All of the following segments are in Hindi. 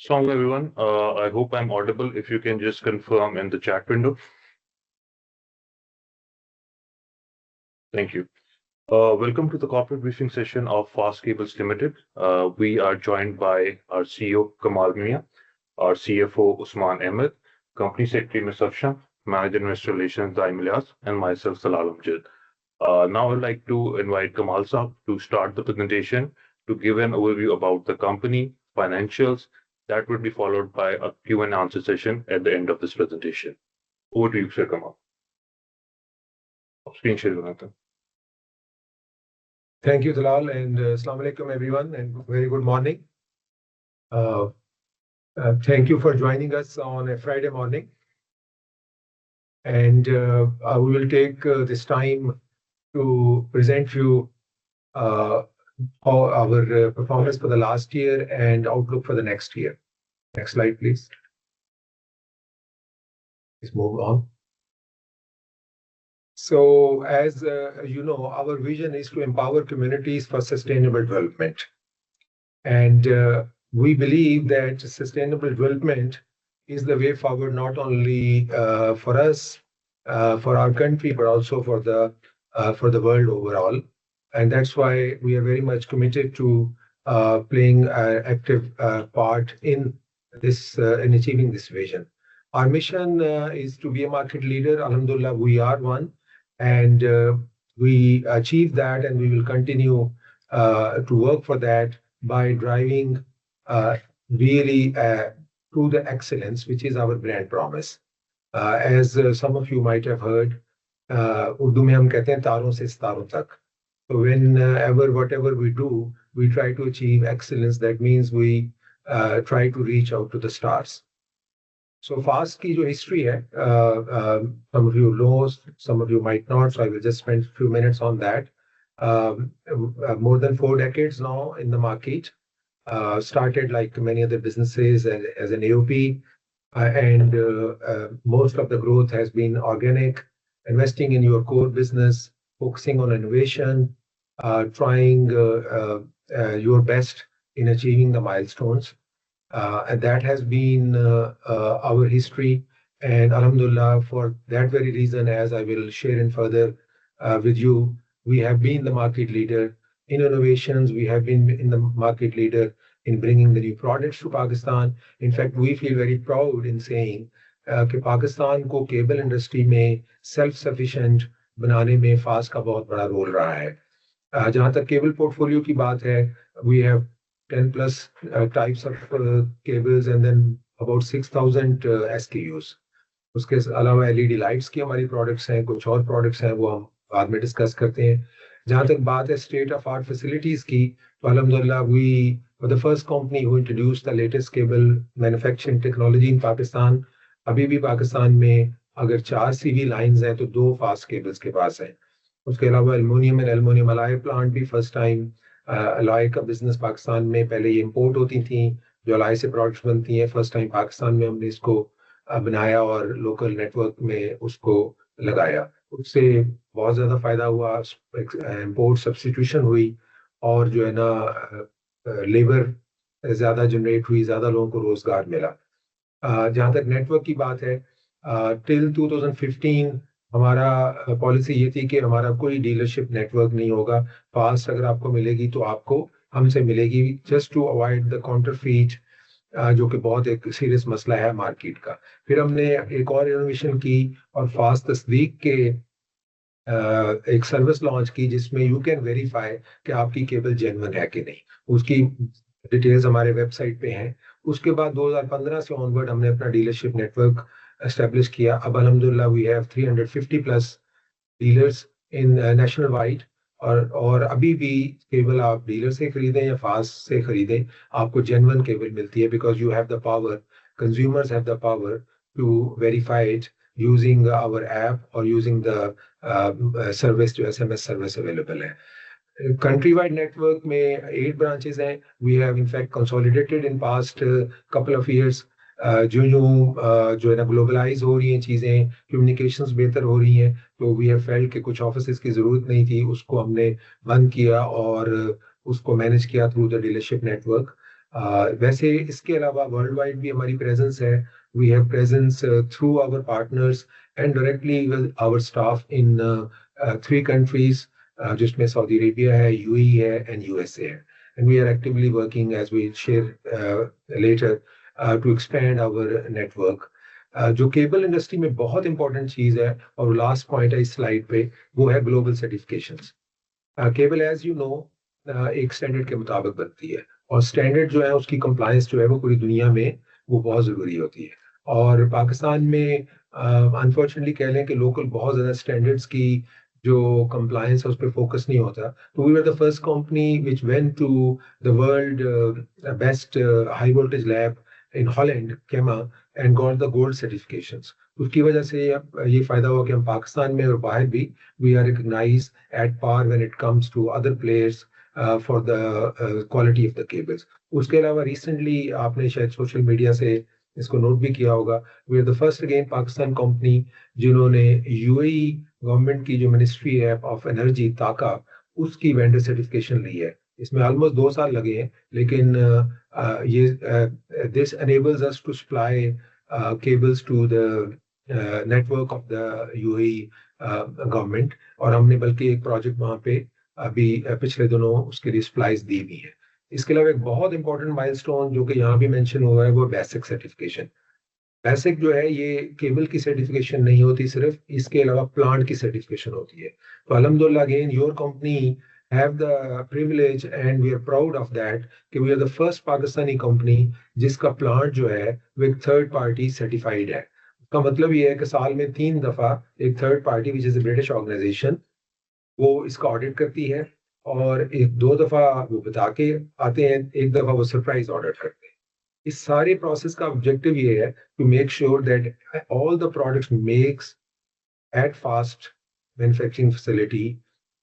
Song everyone. I hope I'm audible. If you can just confirm in the chat window. Thank you. Welcome to the corporate briefing session of Fast Cables Limited. We are joined by our CEO Kamal Mia, our CFO Usman Ahmed, Company Secretary Ms. Afshan, Manager Investor Relations Daim Ilyas, and myself Salal Amjad. Now I'd like to invite Kamal Saab to start the presentation to give an overview about the company, financials. That would be followed by a Q&A answer session at the end of this presentation. Over to you, Sir Kamal. Screen share, Jonathan. Thank you, Dalal, and Assalamu alaikum, everyone, and very good morning. Thank you for joining us on a Friday morning. And we will take this time to present you our performance for the last year and outlook for the next year. Next slide, please. Please move on. So, as you know, our vision is to empower communities for sustainable development. And we believe that sustainable development is the way forward, not only for us, for our country, but also for the world overall. And that's why we are very much committed to playing an active part in this in achieving this vision. Our mission is to be a market leader. Alhamdulillah, we are one. And we achieve that, and we will continue to work for that by driving really to the excellence, which is our brand promise. As some of you might have heard, Urdu mein hum kehte hain taaron se sitaron tak. So whenever, whatever we do, we try to achieve excellence. That means we try to reach out to the stars. So Fast की जो history है, some of you know, some of you might not, so I will just spend a few minutes on that. More than 4 decades now in the market. Started like many other businesses as an AOP, and most of the growth has been organic, investing in your core business, focusing on innovation, trying your best in achieving the milestones. And that has been our history. And Alhamdulillah, for that very reason, as I will share in further with you, we have been the market leader in innovations. We have been in the market leader in bringing the new products to Pakistan. In fact, we feel very proud in saying that Pakistan को cable industry में self-sufficient बनाने में Fast का बहुत बड़ा role रहा है. जहाँ तक cable portfolio की बात है, we have 10 plus types of cables and then about 6,000 SKUs. उसके अलावा LED lights की हमारी products हैं, कुछ और products हैं, वो हम बाद में discuss करते हैं. जहाँ तक बात है state of art facilities की, तो Alhamdulillah, we were the first company who introduced the latest cable manufacturing technology in Pakistan. अभी भी पाकिस्तान में अगर 4 CV lines हैं, तो 2 Fast cables के पास हैं. उसके अलावा aluminum and aluminum alloy plant भी first time. अलॉय का बिजनेस पाकिस्तान में पहले ये इंपोर्ट होती थी, जो अलॉय से प्रोडक्ट्स बनती हैं. फर्स्ट टाइम पाकिस्तान में हमने इसको बनाया और लोकल नेटवर्क में उसको लगाया. उससे बहुत ज़्यादा फायदा हुआ, इंपोर्ट सब्स्टिट्यूशन हुई और जो है ना लेबर ज़्यादा जनरेट हुई, ज़्यादा लोगों को रोज़गार मिला. जहाँ तक नेटवर्क की बात है, टिल 2015 हमारा पॉलिसी ये थी कि हमारा कोई डीलरशिप नेटवर्क नहीं होगा. फास्ट अगर आपको मिलेगी तो आपको हमसे मिलेगी, just to avoid the counterfeit, जो कि बहुत एक सीरियस मसला है मार्केट का. फिर हमने एक और इनोवेशन की और फास्ट तस्दीक के एक सर्विस लॉन्च की, जिसमें यू कैन वेरीफाई कि आपकी केबल जेन्युइन है कि नहीं. उसकी डिटेल्स हमारे वेबसाइट पे हैं. उसके बाद 2015 से ऑनवर्ड हमने अपना डीलरशिप नेटवर्क एस्टेब्लिश किया. अब अल्हम्दुलिल्लाह we have 350 plus dealers in national wide. और अभी भी केबल आप डीलर से खरीदें या फास्ट से खरीदें, आपको जेन्युइन केबल मिलती है, because you have the power, consumers have the power to verify it using our app और यूजिंग द सर्विस, जो SMS सर्विस अवेलेबल है. कंट्री वाइड नेटवर्क में 8 ब्रांचेस हैं. We have in fact consolidated in past couple of years. जो है ना ग्लोबलाइज हो रही हैं चीज़ें, कम्युनिकेशंस बेहतर हो रही हैं, तो वी हैव फेल्ट कि कुछ ऑफिसेस की ज़रूरत नहीं थी, उसको हमने बंद किया और उसको मैनेज किया थ्रू द डीलरशिप नेटवर्क. वैसे इसके अलावा वर्ल्ड वाइड भी हमारी प्रेजेंस है. We have presence through our partners and directly with our staff in 3 countries, जिसमें सऊदी अरेबिया है, यूएई है एंड यूएसए है. And we are actively working as we share later to expand our network. जो केबल इंडस्ट्री में बहुत इंपॉर्टेंट चीज है और लास्ट पॉइंट है इस स्लाइड पे, वो है global certifications. Cable as you know एक स्टैंडर्ड के मुताबिक बनती है, और स्टैंडर्ड जो है उसकी कंप्लायंस जो है वो पूरी दुनिया में वो बहुत ज़रूरी होती है. और पाकिस्तान में अनफॉर्चुनेटली कह लें कि लोकल बहुत ज़्यादा स्टैंडर्ड्स की जो कंप्लायंस है उस पर फोकस नहीं होता. तो we were the first company which went to the world best high voltage lab in Holland, KEMA, and got the gold certifications. उसकी वजह से अब ये फायदा हुआ कि हम पाकिस्तान में और बाहर भी we are recognize at par when it comes to other players for the quality of the cables. उसके अलावा रिसेंटली आपने शायद सोशल मीडिया से इसको नोट भी किया होगा, we are the first again Pakistan company जिन्होंने यूएई गवर्नमेंट की जो मिनिस्ट्री है ऑफ एनर्जी ताका, उसकी वेंडर सर्टिफिकेशन ली है. इसमें ऑलमोस्ट 2 साल लगे हैं, लेकिन ये this enables us to supply cables to the network of the UAE government. और हमने बल्कि एक प्रोजेक्ट वहाँ पे अभी पिछले दिनों उसके लिए सप्लाईज दी भी है. इसके अलावा एक बहुत इंपॉर्टेंट माइलस्टोन जो कि यहाँ भी मेंशन हुआ है वो बेसिक सर्टिफिकेशन. बेसिक जो है ये केबल की सर्टिफिकेशन नहीं होती सिर्फ, इसके अलावा प्लांट की सर्टिफिकेशन होती है. तो अल्हम्दुलिल्लाह again your company have the privilege and we are proud of that कि we are the first Pakistani company जिसका प्लांट जो है वो एक थर्ड पार्टी सर्टिफाइड है. का मतलब ये है कि साल में 3 दफा एक third party which is British organization वो इसका ऑडिट करती है, और एक 2 दफा वो बता के आते हैं, एक दफा वो सरप्राइज ऑडिट करते हैं. इस सारे प्रोसेस का ऑब्जेक्टिव ये है to make sure that all the products makes at Fast manufacturing facility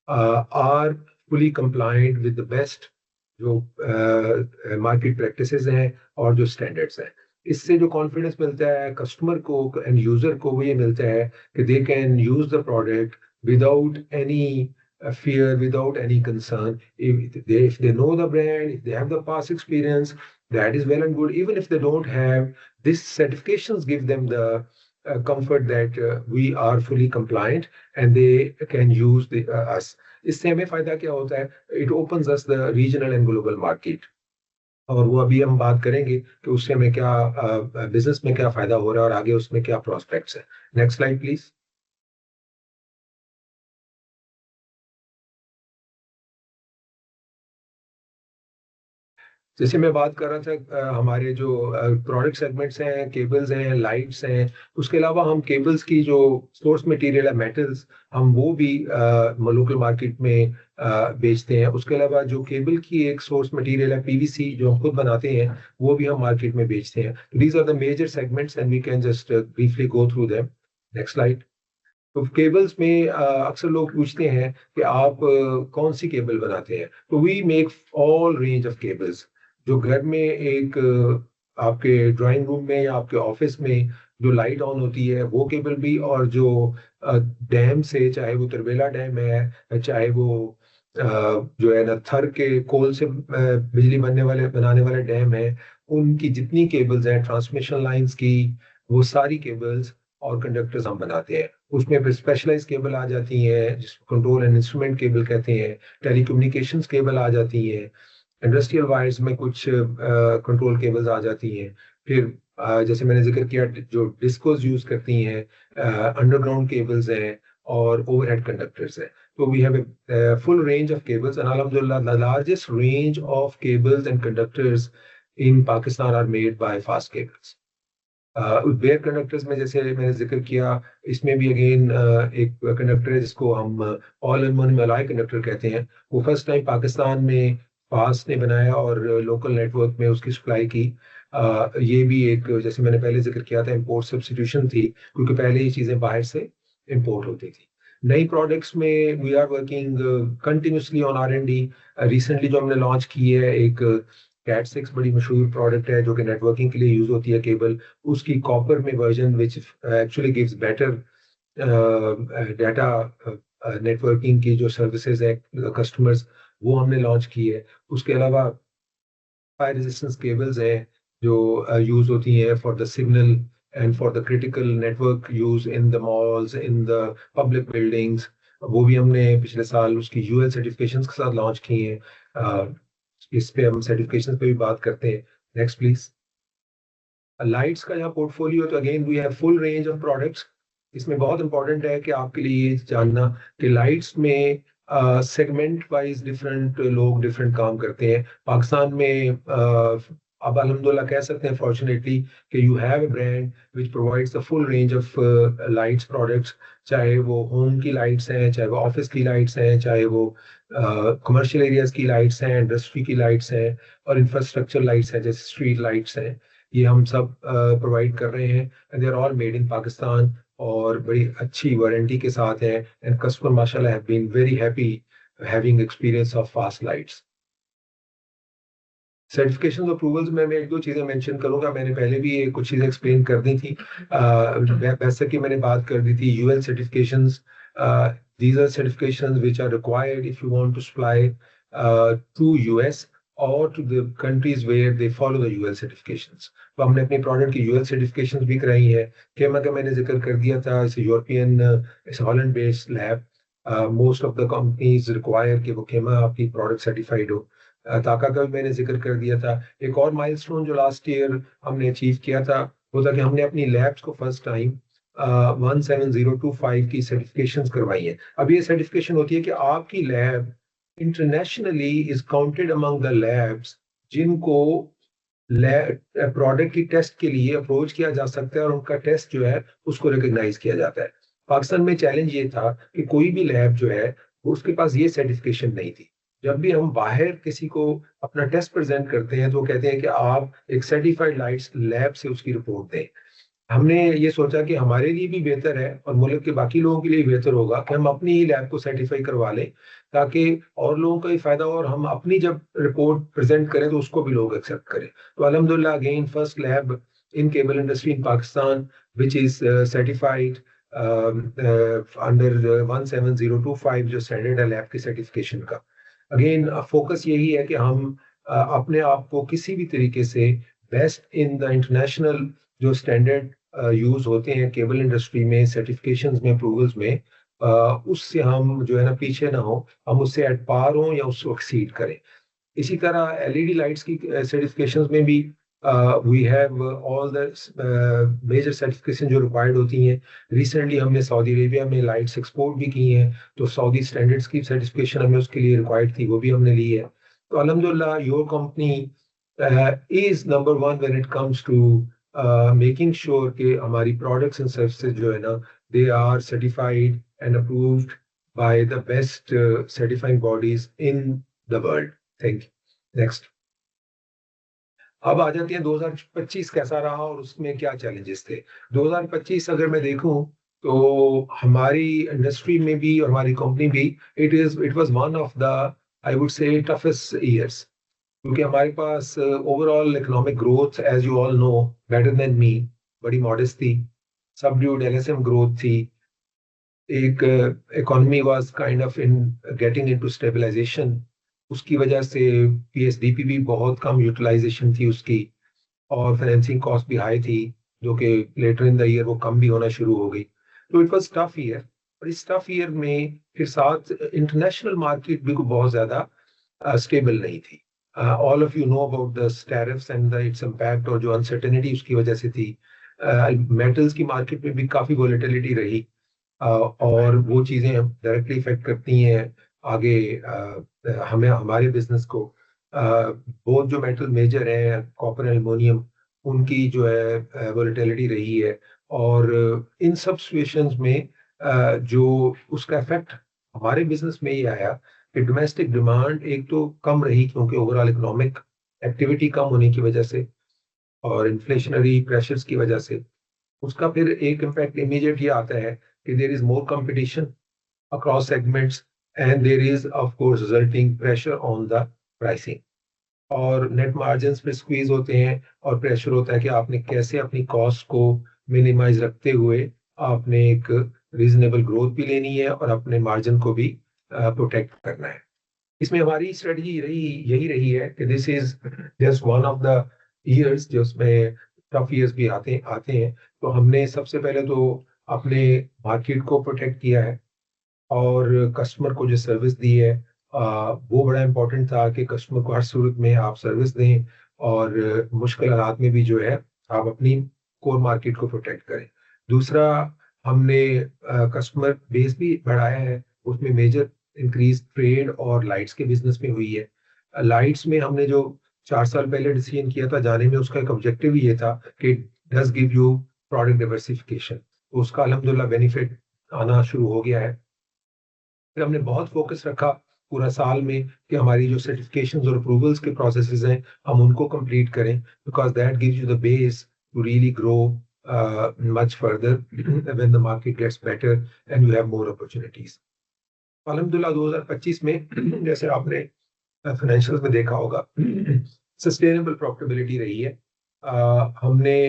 are fully compliant with the best जो मार्केट प्रैक्टिसेस हैं और जो स्टैंडर्ड्स हैं. इससे जो कॉन्फिडेंस मिलता है कस्टमर को एंड यूजर को वो ये मिलता है कि they can use the product without any fear, without any concern. If they know the brand, if they have the past experience, that is well and good. Even if they don't have, these certifications give them the comfort that we are fully compliant and they can use us. इससे हमें फायदा क्या होता है? It opens us the regional and global market. और वो अभी हम बात करेंगे कि उससे हमें क्या बिजनेस में क्या फायदा हो रहा है और आगे उसमें क्या प्रोस्पेक्ट्स है. Next slide please. जैसे मैं बात कर रहा था हमारे जो प्रोडक्ट सेगमेंट्स हैं, केबल्स हैं, लाइट्स हैं, उसके अलावा हम केबल्स की जो सोर्स मटेरियल है मेटल्स, हम वो भी लोकल मार्केट में बेचते हैं. उसके अलावा जो केबल की एक सोर्स मटेरियल है पीवीसी जो हम खुद बनाते हैं, वो भी हम मार्केट में बेचते हैं. These are the major segments and we can just briefly go through them. Next slide. तो केबल्स में अक्सर लोग पूछते हैं कि आप कौन सी केबल बनाते हैं. तो we make all range of cables. जो घर में एक आपके ड्राइंग रूम में या आपके ऑफिस में जो लाइट ऑन होती है वो केबल भी, और जो डैम से, चाहे वो तरबेला डैम है, चाहे वो जो है ना थर के कोल से बिजली बनाने वाले डैम है, उनकी जितनी केबल्स हैं ट्रांसमिशन लाइंस की, वो सारी केबल्स और कंडक्टर्स हम बनाते हैं. उसमें फिर स्पेशलाइज केबल आ जाती हैं जिसको कंट्रोल एंड इंस्ट्रूमेंट केबल कहते हैं, टेलीकम्युनिकेशंस केबल आ जाती हैं, इंडस्ट्रियल वायर्स में कुछ कंट्रोल केबल्स आ जाती हैं. फिर जैसे मैंने जिक्र किया जो डिस्कोस यूज करती हैं, अंडरग्राउंड केबल्स हैं और ओवरहेड कंडक्टर्स हैं. तो we have a full range of cables, and alhamdulillah the largest range of cables and conductors in Pakistan are made by fast cables. Bare conductors में जैसे मैंने जिक्र किया, इसमें भी अगेन एक कंडक्टर है जिसको हम ऑल एल्युमिनियम एलॉय कंडक्टर कहते हैं. वो फर्स्ट टाइम पाकिस्तान में फास्ट ने बनाया और लोकल नेटवर्क में उसकी सप्लाई की. ये भी एक, जैसे मैंने पहले जिक्र किया था, इंपोर्ट सब्स्टिट्यूशन थी, क्योंकि पहले ये चीजें बाहर से इंपोर्ट होती थी. नई प्रोडक्ट्स में we are working continuously on R&D. Recently जो हमने लॉन्च की है एक कैट 6 बड़ी मशहूर प्रोडक्ट है जो कि नेटवर्किंग के लिए यूज होती है केबल. उसकी कॉपर में version which actually gives better data networking की जो सर्विसेज है कस्टमर्स, वो हमने लॉन्च की है. उसके अलावा फायर रेजिस्टेंस केबल्स हैं जो यूज होती हैं for the signal and for the critical network use in the malls, in the public buildings. वो भी हमने पिछले साल उसकी यूएल सर्टिफिकेशंस के साथ लॉन्च की हैं। इस पे हम सर्टिफिकेशंस पे भी बात करते हैं। Next please. लाइट्स का यहाँ पोर्टफोलियो, तो again we have full range of products. इसमें बहुत इंपॉर्टेंट है कि आपके लिए ये जानना कि लाइट्स में सेगमेंट वाइज डिफरेंट लोग डिफरेंट काम करते हैं। पाकिस्तान में अब अल्हम्दुलिल्लाह कह सकते हैं फॉर्चुनेटली कि you have a brand which provides the full range of lights products. चाहे वो होम की लाइट्स हैं, चाहे वो ऑफिस की लाइट्स हैं, चाहे वो कमर्शियल एरियाज की लाइट्स हैं, इंडस्ट्री की लाइट्स हैं, और इंफ्रास्ट्रक्चर लाइट्स हैं जैसे स्ट्रीट लाइट्स हैं। ये हम सब प्रोवाइड कर रहे हैं and they are all made in Pakistan और बड़ी अच्छी वारंटी के साथ है। एंड कस्टमर माशाल्लाह have been very happy having experience of Fast lights. Certification approvals में मैं एक दो चीजें मेंशन करूंगा। मैंने पहले भी ये कुछ चीजें एक्सप्लेन कर दी थी, वैसे कि मैंने बात कर दी थी UL certifications. These are certifications which are required if you want to supply to US or to the countries where they follow the UL certifications. तो हमने अपनी प्रोडक्ट की UL certifications भी कराई है। केमा का मैंने जिक्र कर दिया था, इस यूरोपियन, इस Holland based lab. Most of the companies require कि वो केमा आपकी प्रोडक्ट सर्टिफाइड हो। ताका का भी मैंने जिक्र कर दिया था। एक और माइलस्टोन जो लास्ट ईयर हमने अचीव किया था वो था कि हमने अपनी लैब्स को फर्स्ट टाइम 17025 की सर्टिफिकेशंस करवाई है। अब ये सर्टिफिकेशन होती है कि आपकी lab internationally is counted among the labs जिनको प्रोडक्ट की टेस्ट के लिए अप्रोच किया जा सकता है और उनका टेस्ट जो है उसको रिकॉग्नाइज किया जाता है। पाकिस्तान में चैलेंज ये था कि कोई भी लैब जो है उसके पास ये सर्टिफिकेशन नहीं थी। जब भी हम बाहर किसी को अपना टेस्ट प्रेजेंट करते हैं तो वो कहते हैं कि आप एक सर्टिफाइड लाइट्स लैब से उसकी रिपोर्ट दें। हमने ये सोचा कि हमारे लिए भी बेहतर है और मुल्क के बाकी लोगों के लिए बेहतर होगा कि हम अपनी ही लैब को सर्टिफाई करवा लें ताकि और लोगों का भी फायदा हो और हम अपनी जब रिपोर्ट प्रेजेंट करें तो उसको भी लोग एक्सेप्ट करें। तो अल्हम्दुलिल्लाह again first lab in cable industry in Pakistan which is certified under 17025 जो स्टैंडर्ड है लैब की सर्टिफिकेशन का। अगेन फोकस यही है कि हम अपने आप को किसी भी तरीके से बेस्ट इन द इंटरनेशनल जो स्टैंडर्ड यूज होते हैं केबल इंडस्ट्री में सर्टिफिकेशंस में अप्रूवल्स में, उससे हम जो है ना पीछे ना हो, हम उससे एट पार हों या उसको एक्सीड करें। इसी तरह एलईडी लाइट्स की सर्टिफिकेशंस में भी we have all the major certification जो रिक्वायर्ड होती हैं। रिसेंटली हमने सऊदी अरेबिया में लाइट्स एक्सपोर्ट भी की हैं तो सऊदी स्टैंडर्ड्स की सर्टिफिकेशन हमें उसके लिए रिक्वायर्ड थी, वो भी हमने ली है। तो अल्हम्दुलिल्लाह your company is number one when it comes to making sure कि हमारी प्रोडक्ट्स एंड सर्विसेज जो है ना they are certified and approved by the best certifying bodies in the world. Thank you. Next. अब आ जाते हैं 2025 कैसा रहा और उसमें क्या चैलेंजेस थे। 2025 अगर मैं देखूं तो हमारी इंडस्ट्री में भी और हमारी कंपनी भी it was one of the I would say toughest years, क्योंकि हमारे पास overall economic growth as you all know better than me बड़ी मॉडेस्ट थी। सबड्यूड एलएसएम ग्रोथ थी। एक economy was kind of in getting into stabilisation. उसकी वजह से पीएसडीपी भी बहुत कम यूटिलाइजेशन थी उसकी और फाइनेंसिंग कॉस्ट भी हाई थी जो कि लेटर इन द ईयर वो कम भी होना शुरू हो गई। तो इट वाज टफ ईयर। और इस टफ ईयर में फिर साथ इंटरनेशनल मार्केट भी कोई बहुत ज्यादा स्टेबल नहीं थी। All of you know about the tariffs and the its impact और जो अनसर्टेनिटी उसकी वजह से थी। मेटल्स की मार्केट में भी काफी वोलेटिलिटी रही और वो चीजें डायरेक्टली इफेक्ट करती हैं आगे हमें हमारे बिजनेस को। बहुत जो मेटल मेजर है कॉपर एल्युमिनियम उनकी जो है वोलेटिलिटी रही है और इन सब सिचुएशंस में जो उसका इफेक्ट हमारे बिजनेस में ही आया कि डोमेस्टिक डिमांड एक तो कम रही क्योंकि ओवरऑल इकोनॉमिक एक्टिविटी कम होने की वजह से और इन्फ्लेशनरी प्रेशर्स की वजह से। उसका फिर एक इम्पैक्ट इमीडिएट ये आता है कि there is more competition across segments and there is of course resulting pressure on the pricing और नेट मार्जिन्स पे स्क्वीज होते हैं और प्रेशर होता है कि आपने कैसे अपनी कॉस्ट को मिनिमाइज रखते हुए आपने एक रीजनेबल ग्रोथ भी लेनी है और अपने मार्जिन को भी प्रोटेक्ट करना है। इसमें हमारी स्ट्रेटजी यही रही है कि this is just one of the years जिसमें टफ ईयर्स भी आते आते हैं। तो हमने सबसे पहले तो अपने मार्केट को प्रोटेक्ट किया है और कस्टमर को जो सर्विस दी है वो बड़ा इम्पोर्टेंट था कि कस्टमर को हर सूरत में आप सर्विस दें और मुश्किल हालात में भी जो है आप अपनी कोर मार्केट को प्रोटेक्ट करें। दूसरा, हमने कस्टमर बेस भी बढ़ाया है, उसमें मेजर इंक्रीज ट्रेड और लाइट्स के बिजनेस में हुई है। लाइट्स में हमने जो 4 साल पहले डिसीजन किया था जाने में, उसका एक ऑब्जेक्टिव ये था कि does give you product diversification, तो उसका अल्हम्दुलिल्लाह बेनिफिट आना शुरू हो गया है। फिर हमने बहुत फोकस रखा पूरा साल में कि हमारी जो सर्टिफिकेशंस और अप्रूवल्स के प्रोसेसेस हैं हम उनको कंप्लीट करें, because that gives you the base to really grow much further when the market gets better and you have more opportunities. अल्हम्दुलिल्लाह 2025 में जैसे आपने फाइनेंशियल्स में देखा होगा सस्टेनेबल प्रॉफिटेबिलिटी रही है। हमने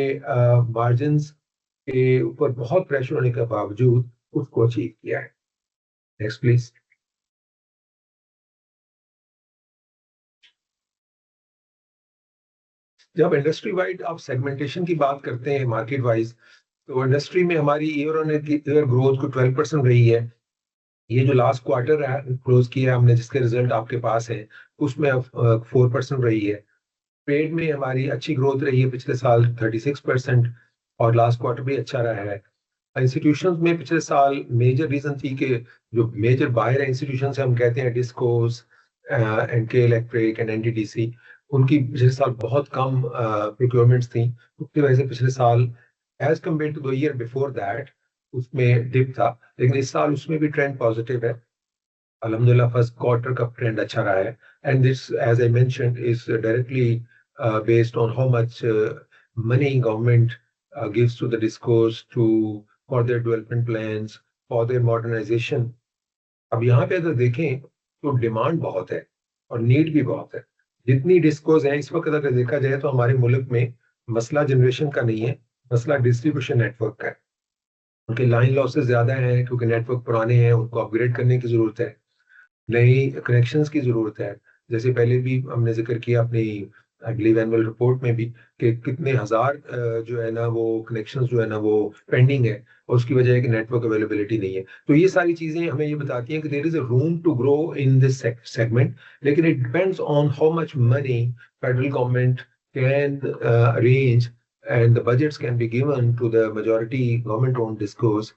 मार्जिन्स के ऊपर बहुत प्रेशर होने के बावजूद उसको अचीव किया है। Next please. जब इंडस्ट्री वाइड आप सेगमेंटेशन की बात करते हैं मार्केट वाइज, तो इंडस्ट्री में हमारी ईयर ऑन ईयर ग्रोथ को 12% रही है। ये जो लास्ट क्वार्टर क्लोज किया हमने जिसके रिजल्ट आपके पास है उसमें 4% रही है। ट्रेड में हमारी अच्छी ग्रोथ रही है पिछले साल 36% और लास्ट क्वार्टर भी अच्छा रहा है। इंस्टीट्यूशंस में पिछले साल मेजर रीजन थी कि जो मेजर बायर इंस्टीट्यूशन है, हम कहते हैं DISCOs, NK electric and NTDC, उनकी पिछले साल बहुत कम प्रोक्योरमेंट्स थी। उसकी वजह से पिछले साल as compare to the year before that उसमें डिप था, लेकिन इस साल उसमें भी ट्रेंड पॉजिटिव है। अल्हम्दुलिल्लाह फर्स्ट क्वार्टर का ट्रेंड अच्छा रहा है and this as I mentioned is directly based on how much money government gives to the discourse to for their development plans, for their modernization. अब यहाँ पे अगर देखें तो डिमांड बहुत है और नीड भी बहुत है। जितनी डिस्कोस है इस वक्त अगर देखा जाए तो हमारे मुल्क में मसला जनरेशन का नहीं है, मसला डिस्ट्रीब्यूशन नेटवर्क का है। उनके लाइन लॉसेस ज्यादा हैं क्योंकि नेटवर्क पुराने हैं, उनको अपग्रेड करने की जरूरत है, नई कनेक्शंस की जरूरत है। जैसे पहले भी हमने जिक्र किया अपनी आई बिलीव एनुअल रिपोर्ट में भी कि कितने हजार जो है ना वो कनेक्शंस जो है ना वो पेंडिंग है और उसकी वजह है कि नेटवर्क अवेलेबिलिटी नहीं है। तो ये सारी चीजें हमें ये बताती हैं कि there is a room to grow in this segment, लेकिन it depends on how much money federal government can arrange and the budgets can be given to the majority government owned discos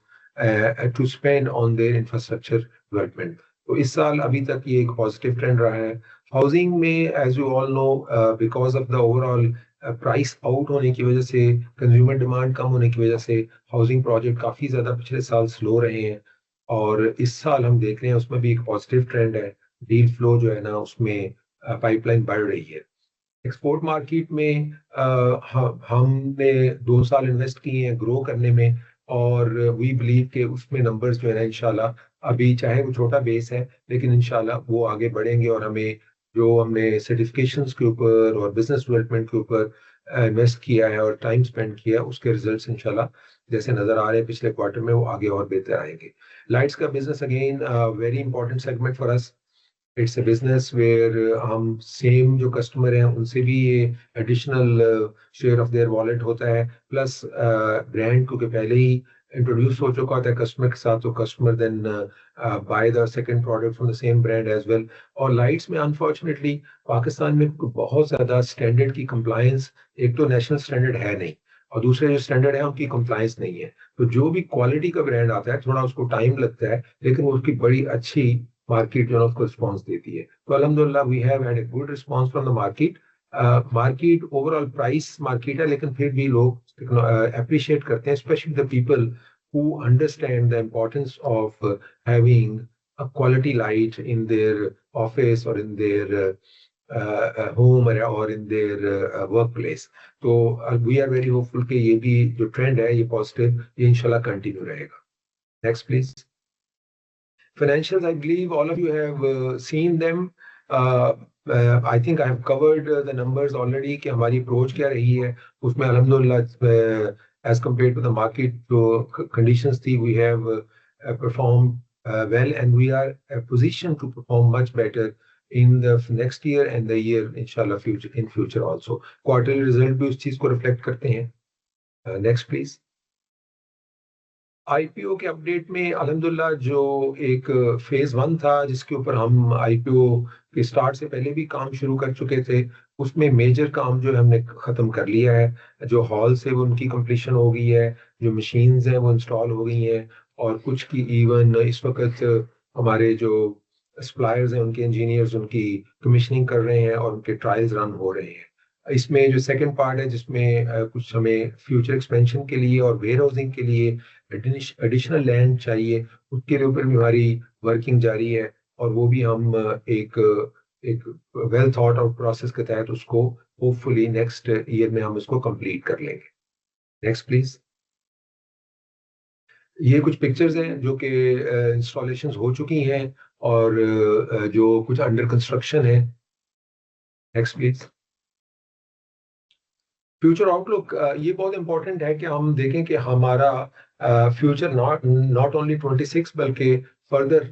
to spend on their infrastructure development. तो इस साल अभी तक ये एक पॉजिटिव ट्रेंड रहा है। हाउसिंग में as you all know because of the overall price out होने की वजह से, कंज्यूमर डिमांड कम होने की वजह से हाउसिंग प्रोजेक्ट काफी ज्यादा पिछले साल स्लो रहे हैं और इस साल हम देख रहे हैं उसमें भी एक पॉजिटिव ट्रेंड है। डील फ्लो जो है ना उसमें पाइपलाइन बढ़ रही है। एक्सपोर्ट मार्केट में हमने 2 साल इन्वेस्ट किए हैं ग्रो करने में और वी बिलीव के उसमें नंबर्स जो है ना इंशाल्लाह, अभी चाहे वो छोटा बेस है लेकिन इंशाल्लाह वो आगे बढ़ेंगे और हमें जो हमने सर्टिफिकेशंस के ऊपर और बिजनेस डेवलपमेंट के ऊपर इन्वेस्ट किया है और टाइम स्पेंड किया उसके रिजल्ट्स इंशाल्लाह जैसे नजर आ रहे हैं पिछले क्वार्टर में वो आगे और बेहतर आएंगे। लाइट्स का business again very important segment for us. It's a business where हम सेम जो कस्टमर हैं उनसे भी ये additional share of their wallet होता है, प्लस ब्रांड क्योंकि पहले ही इंट्रोड्यूस हो चुका होता है कस्टमर के साथ, तो customer then buy the second product from the same brand as well. और लाइट्स में अनफॉर्चुनेटली पाकिस्तान में बहुत ज्यादा स्टैंडर्ड की कंप्लायंस, एक तो नेशनल स्टैंडर्ड है नहीं और दूसरे जो स्टैंडर्ड है उनकी कंप्लायंस नहीं है। तो जो भी क्वालिटी का ब्रांड आता है थोड़ा उसको टाइम लगता है लेकिन वो उसकी बड़ी अच्छी मार्केट जो है उसको रिस्पॉन्स देती है। तो अल्हम्दुलिल्लाह we have had a good response from the market. Market overall price market है लेकिन फिर भी लोग अप्रिशिएट करते हैं, specially the people who understand the importance of having a quality light in their office or in their home or in their workplace. तो we are very hopeful कि ये भी जो ट्रेंड है ये पॉजिटिव ये इंशाल्लाह कंटिन्यू रहेगा। Next please. Financials, I believe all of you have seen them. I think I have covered the numbers already कि हमारी approach क्या रही है उसमें अल्हम्दुलिल्लाह as compared to the market जो conditions थी we have performed well and we are positioned to perform much better in the next year and the year inshallah future also. Quarterly result भी उस चीज को reflect करते हैं. Next please. आईपीओ के अपडेट में अल्हम्दुलिल्लाह जो एक फेज 1 था जिसके ऊपर हम आईपीओ के स्टार्ट से पहले भी काम शुरू कर चुके थे, उसमें मेजर काम जो है हमने खत्म कर लिया है. जो हॉल से वो उनकी कंप्लीशन हो गई है, जो मशीन्स हैं वो इंस्टॉल हो गई हैं, और कुछ की इवन इस वक्त हमारे जो सप्लायर्स हैं उनके इंजीनियर्स उनकी कमीशनिंग कर रहे हैं और उनके ट्रायल्स रन हो रहे हैं. इसमें जो सेकंड पार्ट है जिसमें कुछ हमें फ्यूचर एक्सपेंशन के लिए और वेयर हाउसिंग के लिए एडिशनल लैंड चाहिए, उसके ऊपर भी हमारी वर्किंग जारी है, और वो भी हम एक एक वेल थॉट आउट प्रोसेस के तहत उसको होपफुली नेक्स्ट ईयर में हम उसको कंप्लीट कर लेंगे. Next please. ये कुछ पिक्चर्स हैं जो कि इंस्टॉलेशंस हो चुकी हैं और जो कुछ अंडर कंस्ट्रक्शन है. Next please. फ्यूचर आउटलुक ये बहुत इंपॉर्टेंट है कि हम देखें कि हमारा फ्यूचर नॉट ओनली 26 बल्कि फर्दर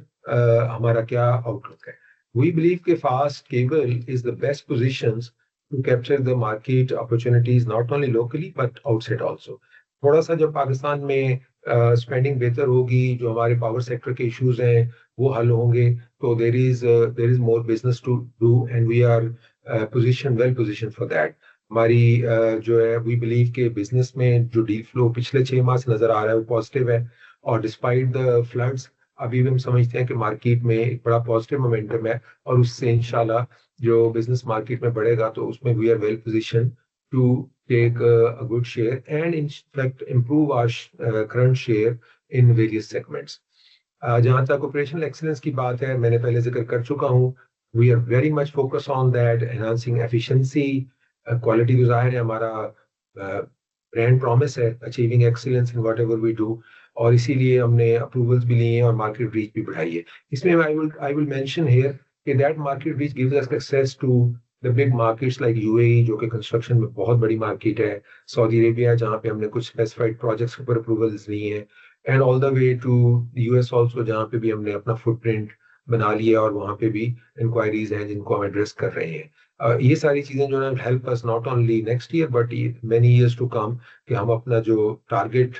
हमारा क्या आउटलुक है. वी बिलीव कि Fast cable is the best positions to capture the market opportunities not only locally but outside also. थोड़ा सा जब पाकिस्तान में स्पेंडिंग बेहतर होगी, जो हमारे पावर सेक्टर के इश्यूज हैं वो हल होंगे, तो there is more business to do and we are well position for that. हमारी जो है वी बिलीव के बिजनेस में जो डील फ्लो पिछले 6 माह से नजर आ रहा है वो पॉजिटिव है, और डिस्पाइट द फ्लड्स अभी भी हम समझते हैं कि मार्केट में एक बड़ा पॉजिटिव मोमेंटम है, और उससे इंशाल्लाह जो बिजनेस मार्केट में बढ़ेगा तो उसमें we are well position to take a good share and in fact improve our current share in various segments. जहाँ तक ऑपरेशनल एक्सीलेंस की बात है, मैंने पहले जिक्र कर चुका हूँ, we are very much focus on that, enhancing efficiency. Quality तो जाहिर है हमारा ब्रांड प्रॉमिस है, achieving excellence in whatever we do, और इसीलिए हमने अप्रूवल्स भी लिए हैं और मार्केट रीच भी बढ़ाई है. इसमें आई विल मेंशन हियर कि that market reach gives us access to the big markets like UAE जो कि कंस्ट्रक्शन में बहुत बड़ी मार्केट है, सऊदी अरेबिया जहाँ पे हमने कुछ स्पेसिफाइड प्रोजेक्ट्स के ऊपर अप्रूवल्स लिए हैं, and all the way to US also जहाँ पे भी हमने अपना फुटप्रिंट बना लिया और वहाँ पे भी इंक्वायरीज हैं जिनको हम एड्रेस कर रहे हैं. ये सारी चीजें जो है help us not only next year but many years to come, कि हम अपना जो टारगेट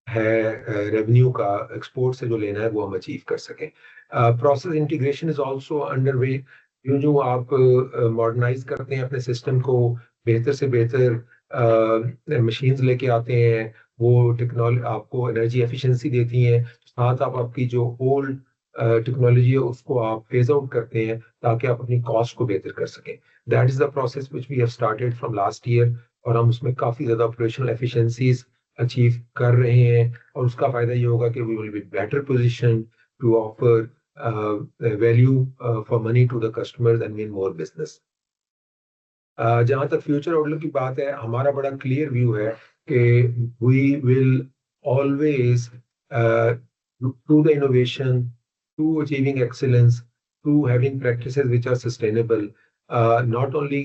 है रेवेन्यू का एक्सपोर्ट से जो लेना है वो हम अचीव कर सकें. Process integration is also under way. जो आप मॉडर्नाइज करते हैं अपने सिस्टम को, बेहतर से बेहतर मशीन्स लेके आते हैं, वो टेक्नोलॉजी आपको एनर्जी एफिशिएंसी देती हैं, साथ आप आपकी जो ओल्ड टेक्नोलॉजी है उसको आप फेज आउट करते हैं ताकि आप अपनी कॉस्ट को बेहतर कर सकें. That is the process which we have started from last year, और हम उसमें काफी ज्यादा ऑपरेशनल एफिशिएंसीज अचीव कर रहे हैं, और उसका फायदा ये होगा कि we will be better position to offer value for money to the customers and mean more business. जहां तक फ्यूचर आउटलुक की बात है, हमारा बड़ा क्लियर व्यू है कि we will always through the innovation, through achieving excellence, through having practices which are sustainable, not only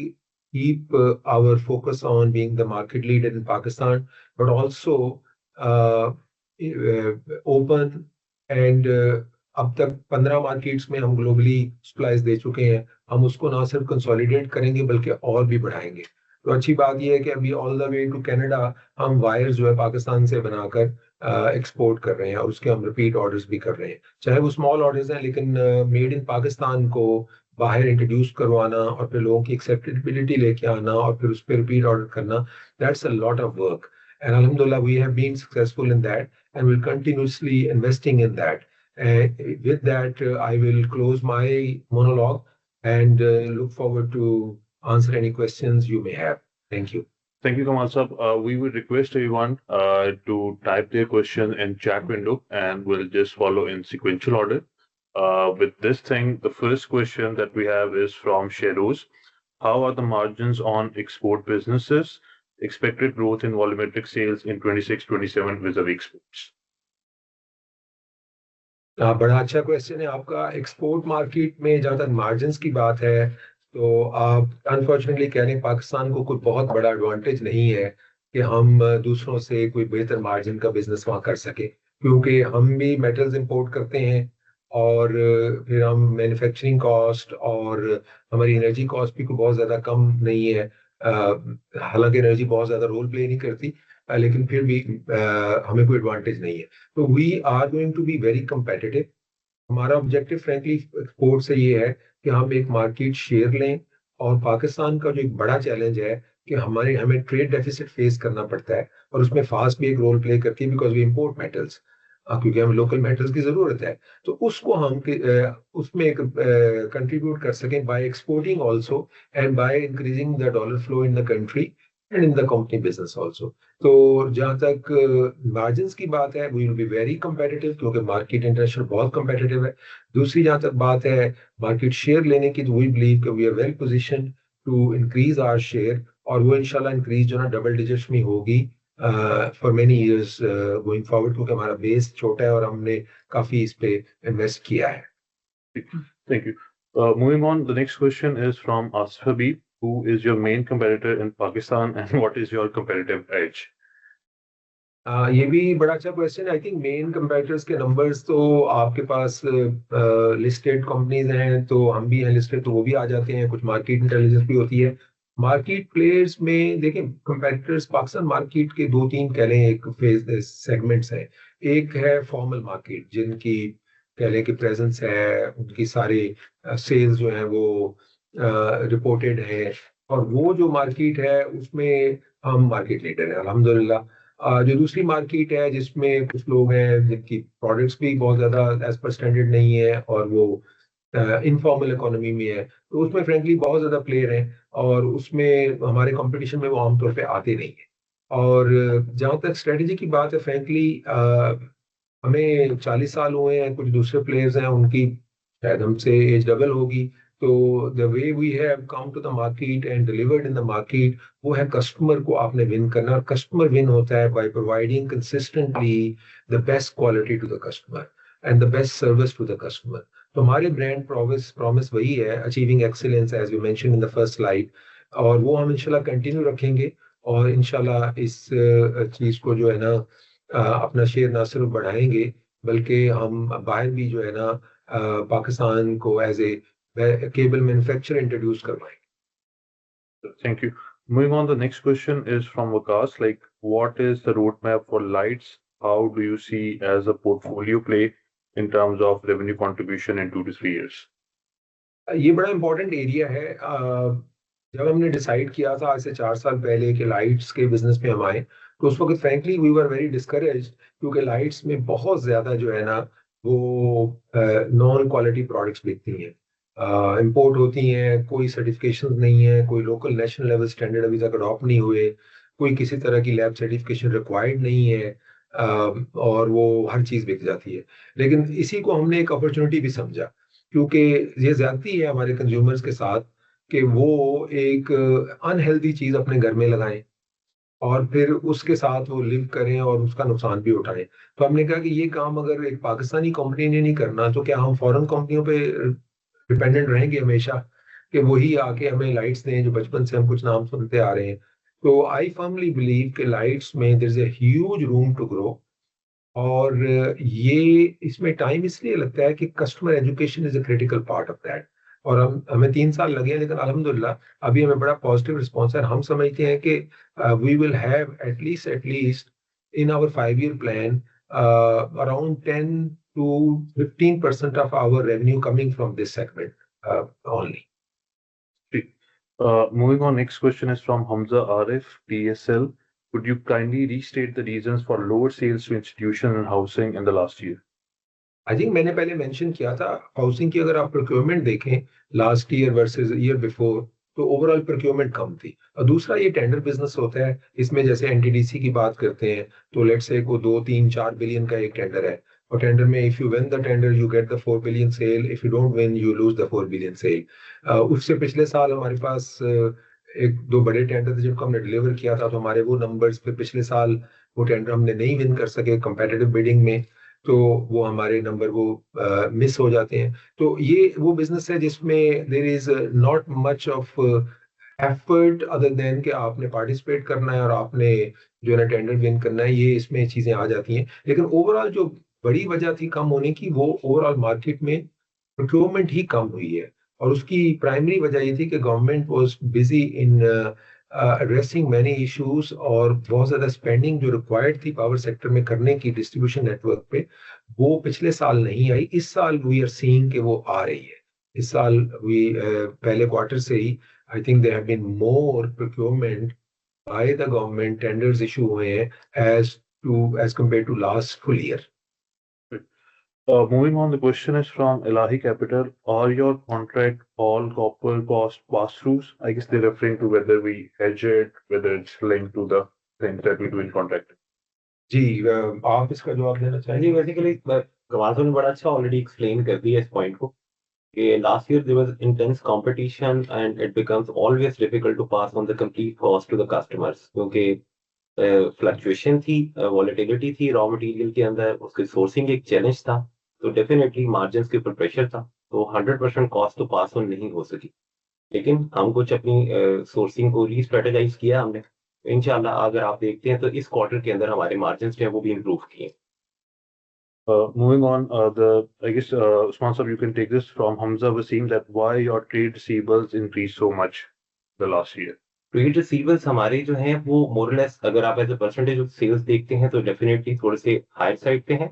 keep our focus on being the market leader in Pakistan, but also uh, open and अब तक 15 मार्केट्स में हम ग्लोबली सप्लाईज दे चुके हैं, हम उसको ना सिर्फ कंसोलिडेट करेंगे बल्कि और भी बढ़ाएंगे. तो अच्छी बात यह है कि अभी all the way to Canada हम वायर्स जो है पाकिस्तान से बनाकर एक्सपोर्ट कर रहे हैं, और उसके हम रिपीट ऑर्डर्स भी कर रहे हैं, चाहे वो स्मॉल ऑर्डर्स हैं, लेकिन मेड इन पाकिस्तान को बाहर इंट्रोड्यूस करवाना और फिर लोगों की एक्सेप्टेबिलिटी लेके आना और फिर उस पर रिपीट ऑर्डर करना, that's a lot of work, and अल्हम्दुलिल्लाह we have been successful in that and will continuously investing in that. With that, I will close my monologue and look forward to answer any questions you may have. Thank you. Thank you, Kamal Sab. We would request everyone to type their question in chat window, and we'll just follow in sequential order. With this thing, the first question that we have is from Sheroz. How are the margins on export businesses? Expected growth in volumetric sales in 26-27 vis-a-vis exports. बड़ा अच्छा क्वेश्चन है आपका. एक्सपोर्ट मार्केट में जहाँ तक मार्जिन की बात है, तो आप अनफॉर्चुनेटली कह रहे हैं पाकिस्तान को कोई बहुत बड़ा एडवांटेज नहीं है कि हम दूसरों से कोई बेहतर मार्जिन का बिजनेस वहाँ कर सके, क्योंकि हम भी मेटल्स इंपोर्ट करते हैं और फिर हम मैन्युफैक्चरिंग कॉस्ट और हमारी एनर्जी कॉस्ट भी कोई बहुत ज़्यादा कम नहीं है। हालांकि एनर्जी बहुत ज़्यादा रोल प्ले नहीं करती, लेकिन फिर भी हमें कोई एडवांटेज नहीं है। तो we are going to be very competitive। हमारा ऑब्जेक्टिव फ्रैंकली एक्सपोर्ट से ये है कि हम एक मार्केट शेयर लें। और पाकिस्तान का जो एक बड़ा चैलेंज है कि हमें ट्रेड डेफिसिट फेस करना पड़ता है, और उसमें फास्ट भी एक रोल प्ले करती है बिकॉज वी इम्पोर्ट मेटल्स, क्योंकि हमें लोकल मेटल्स की जरूरत है। तो उसको हम उसमें एक कंट्रीब्यूट कर सकें by exporting also and by increasing the dollar flow in the country and in the company business also. तो जहाँ तक मार्जिन की बात है, we will be very competitive क्योंकि मार्केट इंटरनेशनल बहुत कंपेटिटिव है। दूसरी जहाँ तक बात है मार्केट शेयर लेने की, तो वी बिलीव कि we are well position to increase our share, और वो इंशाल्लाह इंक्रीज जो ना डबल डिजिट्स में होगी for many years going forward, क्योंकि हमारा बेस छोटा है और हमने काफी इस पे इन्वेस्ट किया है। Thank you. Moving on, the next question is from Asif Habib. Who is your main competitor in Pakistan and what is your competitive edge? ये भी बड़ा अच्छा क्वेश्चन है। आई थिंक मेन कंपेटिटर्स के नंबर्स तो आपके पास लिस्टेड कंपनीज हैं, तो हम भी हैं लिस्टेड, तो वो भी आ जाते हैं। कुछ मार्केट इंटेलिजेंस भी होती है। मार्केट प्लेयर्स में देखें, कंपेटिटर्स पाकिस्तान मार्केट के दो तीन कह लें एक फेज सेगमेंट्स हैं। एक है फॉर्मल मार्केट, जिनकी कह लें कि प्रेजेंस है, उनकी सारे सेल्स जो हैं वो रिपोर्टेड है, और वो जो मार्केट है उसमें हम मार्केट लीडर हैं अल्हम्दुलिल्लाह। जो दूसरी मार्केट है जिसमें कुछ लोग हैं जिनकी प्रोडक्ट्स भी बहुत ज्यादा एज पर स्टैंडर्ड नहीं है, और वो इनफॉर्मल इकोनॉमी में है, तो उसमें फ्रेंकली बहुत ज्यादा प्लेयर हैं, और उसमें हमारे कंपटीशन में वो आमतौर पे आते नहीं है। और जहाँ तक स्ट्रेटजी की बात है, फ्रेंकली हमें 40 साल हुए हैं, कुछ दूसरे प्लेयर्स हैं उनकी शायद हमसे एज डबल होगी। तो the way we have come to the market and delivered in the market, वो है कस्टमर को आपने विन करना। और कस्टमर विन होता है by providing consistently the best quality to the customer and the best service to the customer. तो हमारे ब्रांड प्रॉमिस वही है, achieving excellence as you mention in the first slide, और वो हम इंशाल्लाह कंटिन्यू रखेंगे। और इंशाल्लाह इस चीज को जो है ना अपना शेयर ना सिर्फ बढ़ाएंगे, बल्कि हम बाहर भी जो है ना पाकिस्तान को as a cable manufacturer introduce करवाएंगे। Thank you. Moving on, the next question is from Vikas. Like, what is the roadmap for lights? How do you see as a portfolio play in terms of revenue contribution in 2 to 3 years? ये बड़ा इंपॉर्टेंट एरिया है। जब हमने डिसाइड किया था आज से 4 साल पहले कि लाइट्स के बिजनेस में हम आए, तो उस वक्त frankly we were very discouraged, क्योंकि लाइट्स में बहुत ज्यादा जो है ना वो नॉन क्वालिटी प्रोडक्ट्स बिकती हैं, इंपोर्ट होती हैं, कोई सर्टिफिकेशन नहीं है, कोई लोकल नेशनल लेवल स्टैंडर्ड अभी तक अडॉप्ट नहीं हुए, कोई किसी तरह की लैब सर्टिफिकेशन रिक्वायर्ड नहीं है, और वो हर चीज बिक जाती है। लेकिन इसी को हमने एक अपॉर्चुनिटी भी समझा, क्योंकि ये ज्यादती है हमारे कंज्यूमर्स के साथ कि वो एक अनहेल्दी चीज अपने घर में लगाएं और फिर उसके साथ वो लिव करें और उसका नुकसान भी उठाएं। तो हमने कहा कि ये काम अगर एक पाकिस्तानी कंपनी ने नहीं करना, तो क्या हम फॉरेन कंपनियों पे डिपेंडेंट रहेंगे हमेशा कि वही आके हमें लाइट्स दें, जो बचपन से हम कुछ नाम सुनते आ रहे हैं। तो आई फर्मली बिलीव कि लाइट्स में there is a huge room to grow. और ये इसमें टाइम इसलिए लगता है कि customer education is a critical part of that. और हमें 3 साल लगे हैं, लेकिन अल्हम्दुलिल्लाह अभी हमें बड़ा पॉजिटिव रिस्पॉन्स है। हम समझते हैं कि we will have at least in our 5 year plan around 10 to 15% of our revenue coming from this segment only. Moving on, next question is from Hamza Arif, TSL. Could you kindly restate the reasons for lower sales to institution and housing in the last year? I think मैंने पहले मेंशन किया था, हाउसिंग की अगर आप प्रोक्योरमेंट देखें last year versus year before, तो ओवरऑल प्रोक्योरमेंट कम थी। और दूसरा ये टेंडर बिजनेस होता है, इसमें जैसे एनटीडीसी की बात करते हैं, तो लेट्स से को 2 3 4 बिलियन का एक टेंडर है, और टेंडर में if you win the tender you get the 4 billion sale, if you don't win you lose the 4 billion sale. उससे पिछले साल हमारे पास एक दो बड़े टेंडर थे जिनको हमने डिलीवर किया था, तो हमारे वो नंबर्स फिर पिछले साल वो टेंडर हमने नहीं विन कर सके कंपेटिटिव बिडिंग में, तो वो हमारे नंबर वो मिस हो जाते हैं। तो ये वो बिजनेस है जिसमें there is not much of effort other than कि आपने पार्टिसिपेट करना है और आपने जो है ना टेंडर विन करना है, ये इसमें चीजें आ जाती हैं। लेकिन ओवरऑल जो बड़ी वजह थी कम होने की वो ओवरऑल मार्केट में प्रोक्योरमेंट ही कम हुई है, और उसकी प्राइमरी वजह ये थी कि government was busy in addressing many issues, और बहुत ज्यादा स्पेंडिंग जो रिक्वायर्ड थी पावर सेक्टर में करने की डिस्ट्रीब्यूशन नेटवर्क पे, वो पिछले साल नहीं आई। इस साल वी आर सीइंग कि वो आ रही है। इस साल पहले क्वार्टर से ही I think there have been more procurement by the government, tenders issue हुए हैं as compared to last full year. Moving on, the question is from Elahi Capital. Are your contract all copper cost pass-throughs? I guess they're referring to whether we hedge it, whether it's linked to the things that we do in contract. जी, आप इसका जवाब देना जी चाहेंगे? बेसिकली कमाल साहब ने बड़ा अच्छा ऑलरेडी एक्सप्लेन कर दिया इस पॉइंट को कि last year there was intense competition and it becomes always difficult to pass on the complete cost to the customers, क्योंकि फ्लक्चुएशन थी, वॉलेटिलिटी थी रॉ मटेरियल के अंदर, उसके सोर्सिंग एक चैलेंज था, तो डेफिनेटली मार्जिन के ऊपर प्रेशर था, तो 100% कॉस्ट तो पास ऑन नहीं हो सकी। लेकिन हम कुछ अपनी सोर्सिंग को रीस्ट्रेटेजाइज किया हमने, इंशाल्लाह अगर आप देखते हैं तो इस क्वार्टर के अंदर हमारे मार्जिन जो है वो भी इम्प्रूव किए। Moving on, I guess Usman sir, you can take this from Hamza Wasim, that why your trade receivables increased so much the last year. Trade receivers हमारे जो हैं वो मोरलेस अगर आप as a percentage of sales देखते हैं तो डेफिनेटली थोड़े से हायर साइड पे हैं।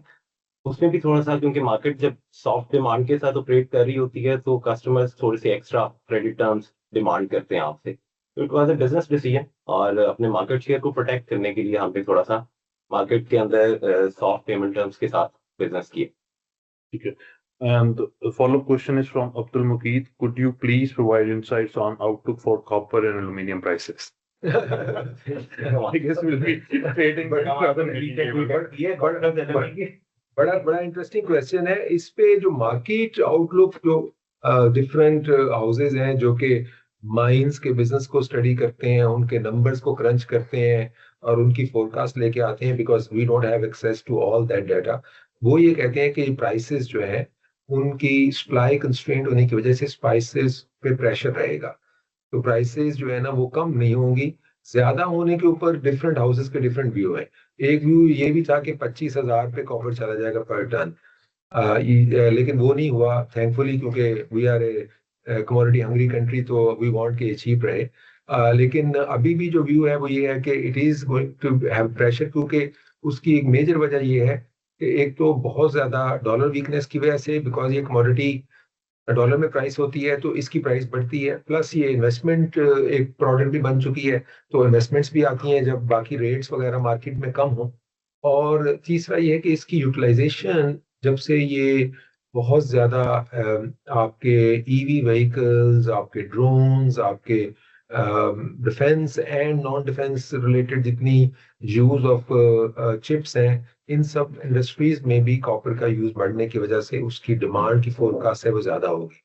उसमें भी थोड़ा सा क्योंकि मार्केट जब सॉफ्ट डिमांड के साथ ऑपरेट कर रही होती है तो कस्टमर्स थोड़े से एक्स्ट्रा क्रेडिट टर्म्स डिमांड करते हैं आपसे, तो it was a business decision, और अपने मार्केट शेयर को प्रोटेक्ट करने के लिए हमने थोड़ा सा मार्केट के अंदर सॉफ्ट पेमेंट टर्म्स के साथ बिजनेस किए। ठीक है। And the follow-up question is from Abdul Muqeed. Could you please provide insights on outlook for copper and aluminum prices? I guess we'll be trading बड़ा इंटरेस्टिंग क्वेश्चन है। इस पे जो मार्केट आउटलुक, जो डिफरेंट हाउसेज हैं जो कि माइंस के बिजनेस को स्टडी करते हैं, उनके नंबर्स को क्रंच करते हैं और उनकी फोरकास्ट लेके आते हैं, because we don't have access to all that data. वो ये कहते हैं कि प्राइसेस जो है उनकी सप्लाई कंस्ट्रेंट होने की वजह से स्पाइसेस पे प्रेशर रहेगा, तो प्राइसेस जो है ना वो कम नहीं होंगी। ज्यादा होने के ऊपर डिफरेंट हाउसेस के डिफरेंट व्यू है। एक व्यू ये भी था कि 25,000 पे कॉपर चला जाएगा पर टन, लेकिन वो नहीं हुआ थैंकफुली, क्योंकि we are a commodity hungry country, तो वी वांट के चीप रहे। लेकिन अभी भी जो व्यू है वो ये है कि it is going to have pressure, क्योंकि उसकी एक मेजर वजह ये है कि एक तो बहुत ज्यादा डॉलर वीकनेस की वजह से, बिकॉज ये कमोडिटी डॉलर में प्राइस होती है तो इसकी प्राइस बढ़ती है, प्लस ये इन्वेस्टमेंट एक प्रोडक्ट भी बन चुकी है, तो इन्वेस्टमेंट्स भी आती हैं जब बाकी रेट्स वगैरह मार्केट में कम हो। और तीसरा ये है कि इसकी यूटिलाइजेशन जब से ये बहुत ज्यादा आपके ईवी व्हीकल्स, आपके ड्रोन्स, आपके defence and non defence related जितनी यूज ऑफ चिप्स हैं, इन सब इंडस्ट्रीज में भी कॉपर का यूज बढ़ने की वजह से उसकी डिमांड की फोरकास्ट है वो ज्यादा होगी।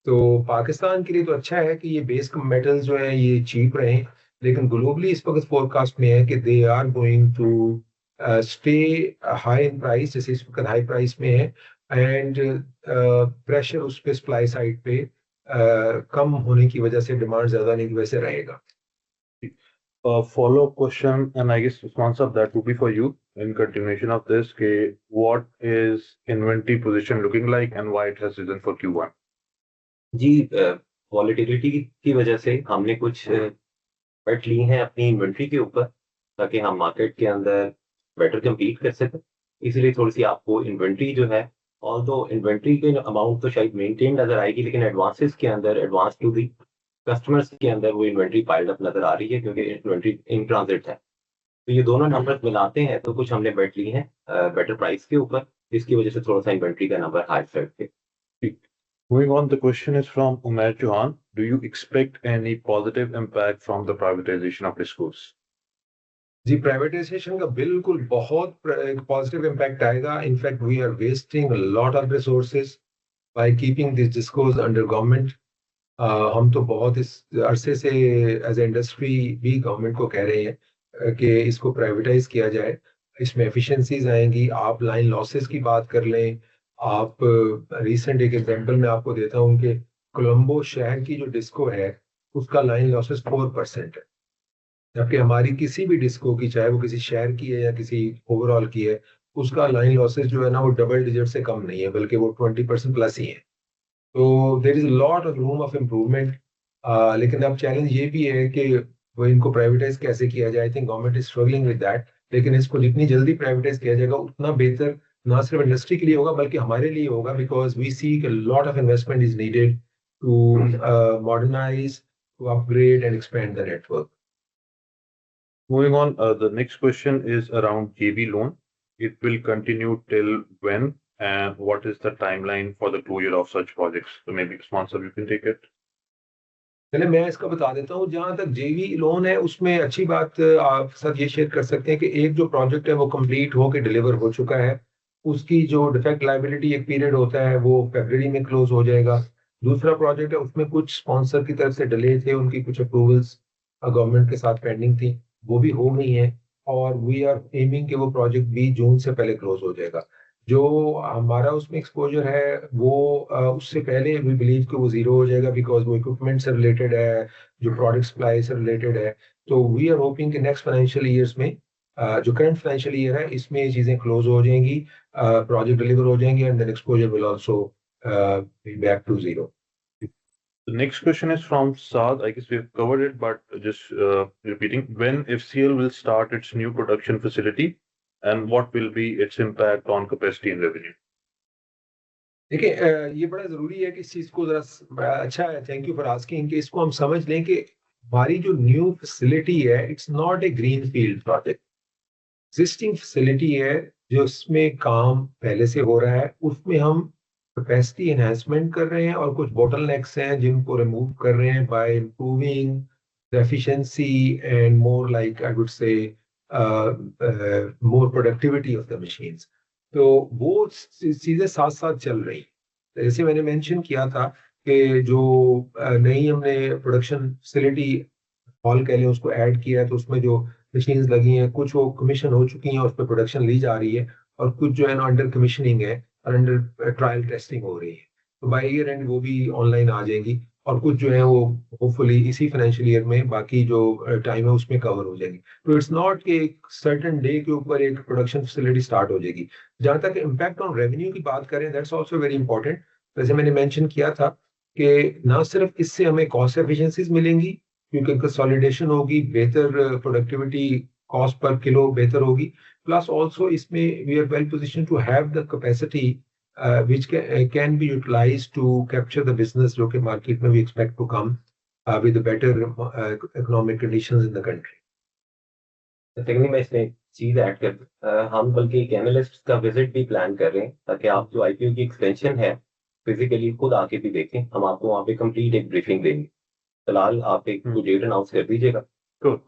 तो पाकिस्तान के लिए तो अच्छा है कि ये बेस मेटल्स जो है ये चीप रहे, लेकिन ग्लोबली इस वक्त फोरकास्ट में है कि they are going to stay high in price, जैसे इस वक्त हाई प्राइस में है, एंड प्रेशर उस पे सप्लाई साइड पे कम होने की वजह से, डिमांड ज्यादा नहीं की वजह से रहेगा। Follow-up question, and I guess Usman sir, that would be for you in continuation of this. What is inventory position looking like and why it has risen for Q1? जी वॉलेटिलिटी की वजह से हमने कुछ बेट ली हैं अपनी इन्वेंट्री के ऊपर ताकि हम मार्केट के अंदर बेटर compete कर सकें, इसीलिए थोड़ी सी आपको इन्वेंट्री जो है, ऑल्दो इन्वेंट्री के अमाउंट तो शायद मेंटेन नजर आएगी, लेकिन एडवांसेस के अंदर, एडवांस टू दी कस्टमर्स के अंदर वो इन्वेंट्री पाइल्ड अप नजर आ रही है, क्योंकि इन्वेंट्री इन ट्रांजिट है। तो ये दोनों नंबर मिलाते हैं तो कुछ हमने बेट ली हैं बेटर प्राइस के ऊपर, जिसकी वजह से थोड़ा सा इन्वेंट्री का नंबर हाई साइड पे। Moving on, the question is from Umair Chauhan. Do you expect any positive impact from the privatization of discos? जी, प्राइवेटाइजेशन का बिल्कुल बहुत पॉजिटिव इम्पैक्ट आएगा। In fact we are wasting lot of resources by keeping this discos under government. हम तो बहुत इस अरसे से एज ए इंडस्ट्री भी गवर्नमेंट को कह रहे हैं कि इसको प्राइवेटाइज किया जाए, इसमें एफिशिएंसीज आएंगी। आप लाइन लॉसेस की बात कर लें, आप रिसेंट एक एग्जांपल मैं आपको देता हूँ कि कोलंबो शहर की जो डिस्को है उसका लाइन लॉसेस 4% है, जबकि हमारी किसी भी डिस्को की, चाहे वो किसी शहर की है या किसी ओवरऑल की है, उसका लाइन लॉसेस जो है ना वो डबल डिजिट से कम नहीं है, बल्कि वो 20% प्लस ही है। तो there is lot of room of improvement. लेकिन अब चैलेंज ये भी है कि वो इनको प्राइवेटाइज कैसे किया जाए। I think government is struggling with that. लेकिन इसको जितनी जल्दी प्राइवेटाइज किया जाएगा उतना बेहतर, ना सिर्फ इंडस्ट्री के लिए होगा बल्कि हमारे लिए होगा, because we see lot of investment is needed to modernize, to upgrade and expand the network. Moving on, the next question is around JV loan. It will continue till when, and what is the timeline for the closure of such projects? So maybe Usman sir, you can take it. पहले मैं इसका बता देता हूँ। जहां तक जेवी लोन है उसमें अच्छी बात आप साथ ये शेयर कर सकते हैं कि एक जो प्रोजेक्ट है वो कंप्लीट होकर डिलीवर हो चुका है। उसकी जो डिफेक्ट लाइबिलिटी एक पीरियड होता है वो फरवरी में क्लोज हो जाएगा। दूसरा प्रोजेक्ट है उसमें कुछ स्पॉन्सर की तरफ से डिले थे, उनकी कुछ अप्रूवल्स गवर्नमेंट के साथ पेंडिंग थी, वो भी हो गई हैं। और वी आर एमिंग कि वो प्रोजेक्ट भी जून से पहले क्लोज हो जाएगा। जो हमारा उसमें एक्सपोजर है वो उससे पहले वी बिलीव कि वो जीरो हो जाएगा, बिकॉज वो इक्विपमेंट से रिलेटेड है, जो प्रोडक्ट सप्लाई से रिलेटेड है। तो वी आर होपिंग कि नेक्स्ट फाइनेंशियल ईयर्स में, जो करंट फाइनेंशियल ईयर है इसमें ये चीजें क्लोज हो जाएंगी, प्रोजेक्ट डिलीवर हो जाएंगे, and then exposure will also be back to zero. The next question is from Saad. I guess we have covered it, but just repeating, when FCL will start its new production facility, and what will be its impact on capacity and revenue? देखिए, ये बड़ा जरूरी है कि इस चीज को जरा अच्छा है, थैंक यू फॉर आस्किंग, कि इसको हम समझ लें कि हमारी जो न्यू फैसिलिटी है it's not a green field project. Existing facility है जो इसमें काम पहले से हो रहा है, उसमें हम कैपेसिटी एनहांसमेंट कर रहे हैं और कुछ बॉटलनेक्स हैं जिनको रिमूव कर रहे हैं bye improving the efficiency and more like I would से more productivity of the machines. तो वो चीजें साथ साथ चल रही। जैसे मैंने मेंशन किया था कि जो नई हमने प्रोडक्शन फैसिलिटी हॉल कह लें उसको ऐड किया है, तो उसमें जो मशीन्स लगी हैं कुछ वो कमीशन हो चुकी हैं, उस पर प्रोडक्शन ली जा रही है, और कुछ जो है ना अंडर कमीशनिंग है और अंडर ट्रायल टेस्टिंग हो रही है। तो बाय ईयर एंड वो भी ऑनलाइन आ जाएंगी, और कुछ जो है वो होपफुली इसी फाइनेंशियल ईयर में बाकी जो टाइम है उसमें कवर हो जाएंगी। तो इट्स नॉट कि एक सर्टेन डे के ऊपर एक प्रोडक्शन फैसिलिटी स्टार्ट हो जाएगी। जहां तक इम्पैक्ट ऑन रेवेन्यू की बात करें, दैट्स ऑल्सो वेरी इंपॉर्टेंट। जैसे मैंने मेंशन किया था कि ना सिर्फ इससे हमें कॉस्ट एफिशिएंसीज मिलेंगी, क्योंकि कंसोलिडेशन होगी, बेहतर प्रोडक्टिविटी, कॉस्ट पर किलो बेहतर होगी, प्लस ऑल्सो इसमें we are well position to have the capacity which can be utilized to capture the business जो कि मार्केट में we expect to come with the better economic conditions in the country. Secondly मैं इसमें एक चीज ऐड कर, हम बल्कि एक एनालिस्ट का विजिट भी प्लान कर रहे हैं ताकि आप जो आईपीओ की एक्सटेंशन है फिजिकली खुद आके भी देखें। हम आपको वहाँ पे कंप्लीट एक ब्रीफिंग देंगे। फिलहाल आप एक डेट अनाउंस कर दीजिएगा। Cool.